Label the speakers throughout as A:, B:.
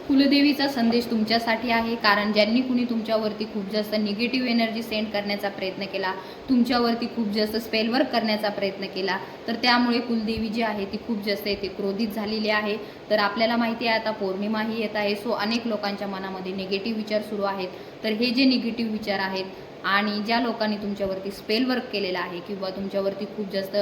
A: कुलदेवीचा संदेश तुमच्यासाठी आहे, कारण ज्यांनी कुणी तुमच्यावरती खूप जास्त निगेटिव्ह एनर्जी सेंड करण्याचा प्रयत्न केला, तुमच्यावरती खूप जास्त स्पेल वर्क करण्याचा प्रयत्न केला, तर त्यामुळे कुलदेवी जी आहे ती खूप जास्त येथे क्रोधित झालेली आहे. तर आपल्याला माहिती आहे आता पौर्णिमाही येत आहे, सो अनेक लोकांच्या मनामध्ये निगेटिव्ह विचार सुरू आहेत. तर हे जे निगेटिव्ह विचार आहेत आणि ज्या लोकांनी तुमच्यावरती स्पेल वर्क केलेला आहे किंवा तुमच्यावरती खूप जास्त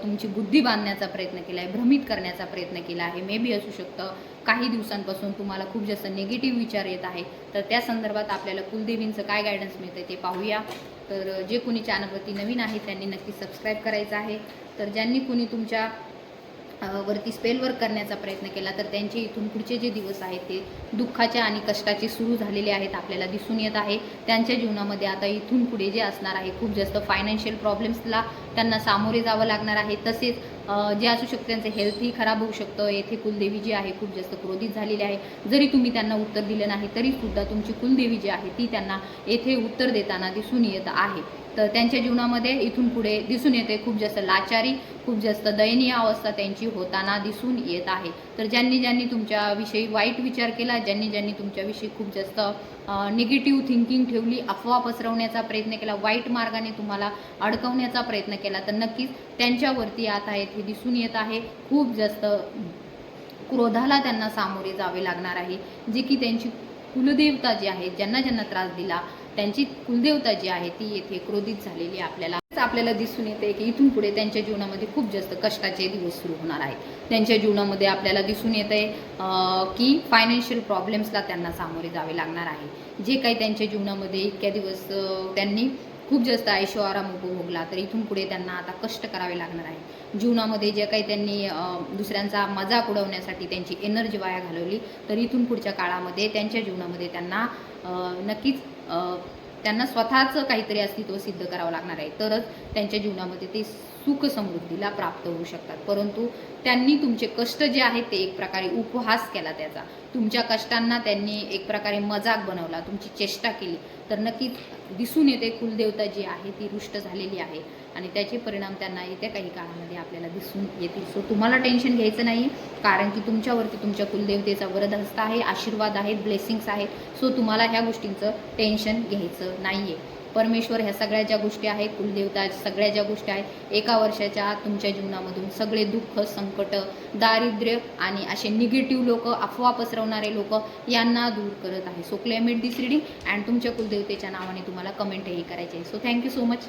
A: तुमची बुद्धी बांधण्याचा प्रयत्न केला आहे, भ्रमित करण्याचा प्रयत्न केला आहे, मे बी असू शकतं काही दिवसांपासून तुम्हाला खूप जास्त निगेटिव्ह विचार येत आहे, तर त्या संदर्भात आपल्याला कुलदेवींचं काय गायडन्स मिळतं ते पाहूया. तर जे कोणी चॅनलवरती नवीन आहे त्यांनी नक्की सबस्क्राईब करायचं आहे. तर ज्यांनी कुणी तुमच्या वरती स्पेल वर्क करण्याचा प्रयत्न केला, तर त्यांचे इथून पुढचे जे दिवस आहेत ते दुःखाचे आणि कष्टाचे सुरू झालेले आहेत आपल्याला दिसून येत आहे. त्यांच्या जीवनामध्ये आता इथून पुढे जे असणार आहे खूप जास्त फायनान्शियल प्रॉब्लेम्सला त्यांना सामोरे जावं लागणार आहे. तसेच जे असू शकतं त्यांचं हेल्थही खराब होऊ शकतं. येथे कुलदेवी जी आहे खूप जास्त क्रोधित झालेली आहे. जरी तुम्ही त्यांना उत्तर दिलं नाही तरीसुद्धा तुमची कुलदेवी जी आहे ती त्यांना येथे उत्तर देताना दिसून येत आहे. तर त्यांच्या जीवनामध्ये इथून पुढे दिसून येते खूप जास्त लाचारी, खूप जास्त दयनीय अवस्था त्यांची होताना दिसून येत आहे. तर ज्यांनी ज्यांनी तुमच्याविषयी वाईट विचार केला, ज्यांनी ज्यांनी तुमच्याविषयी खूप जास्त निगेटिव्ह थिंकिंग ठेवली, अफवा पसरवण्याचा प्रयत्न केला, वाईट मार्गाने तुम्हाला अडकवण्याचा प्रयत्न केला, तर नक्कीच त्यांच्यावरती आता येथे दिसून येत आहे खूप जास्त क्रोधाला त्यांना सामोरे जावे लागणार आहे. जे की त्यांची कुलदेवता जी आहे, ज्यांना ज्यांना त्रास दिला त्यांची कुलदेवता जी आहे ती येथे क्रोधित झालेली आपल्याला दिसून येते की इथून पुढे त्यांच्या जीवनामध्ये खूप जास्त कष्टाचे दिवस सुरू होणार आहेत. त्यांच्या जीवनामध्ये आपल्याला दिसून येत आहे की फायनान्शियल प्रॉब्लेम्सला त्यांना सामोरे जावे लागणार आहे. जे काही त्यांच्या जीवनामध्ये इतक्या दिवस त्यांनी खूप जास्त ऐशो आराम उपभोगला, तर इथून पुढे त्यांना आता कष्ट करावे लागणार आहे. जीवनामध्ये जे काही त्यांनी दुसऱ्यांचा मजाक उडवण्यासाठी त्यांची एनर्जी वाया घालवली, तर इथून पुढच्या काळामध्ये त्यांच्या जीवनामध्ये त्यांना नक्कीच त्यांना स्वतःचं काहीतरी अस्तित्व सिद्ध करावं लागणार आहे, तरच त्यांच्या जीवनामध्ये ते सुख समृद्धीला प्राप्त होऊ शकतात. परंतु त्यांनी तुमचे कष्ट जे आहेत ते एक प्रकारे उपहास केला त्याचा, तुमच्या कष्टांना त्यांनी एक प्रकारे मजाक बनवला, तुमची चेष्टा केली, तर नक्कीच दिसून येते कुलदेवता जी आहे ती रुष्ट झालेली आहे आणि त्याचे परिणाम त्यांना येत्या काही काळामध्ये आपल्याला दिसून येतील. सो तुम्हाला टेन्शन घ्यायचं नाही, कारण की तुमच्यावरती तुमच्या कुलदेवतेचा वरदहस्त आहे, आशीर्वाद आहेत, ब्लेसिंग्स आहेत. सो तुम्हाला ह्या गोष्टींचं टेन्शन घ्यायचं नाही आहे. परमेश्वर ह्या सगळ्या ज्या गोष्टी आहेत, कुलदेवता सगळ्या ज्या गोष्टी आहेत, एका वर्षाच्या आत तुमच्या जीवनामधून सगळे दुःख, संकट, दारिद्र्य आणि असे निगेटिव्ह लोक, अफवा पसरवणारे लोक यांना दूर करत आहे. So claim it this reading and तुमच्या कुलदेवतेच्या नावाने तुम्हाला कमेंटही करायचे आहे. So thank you so much.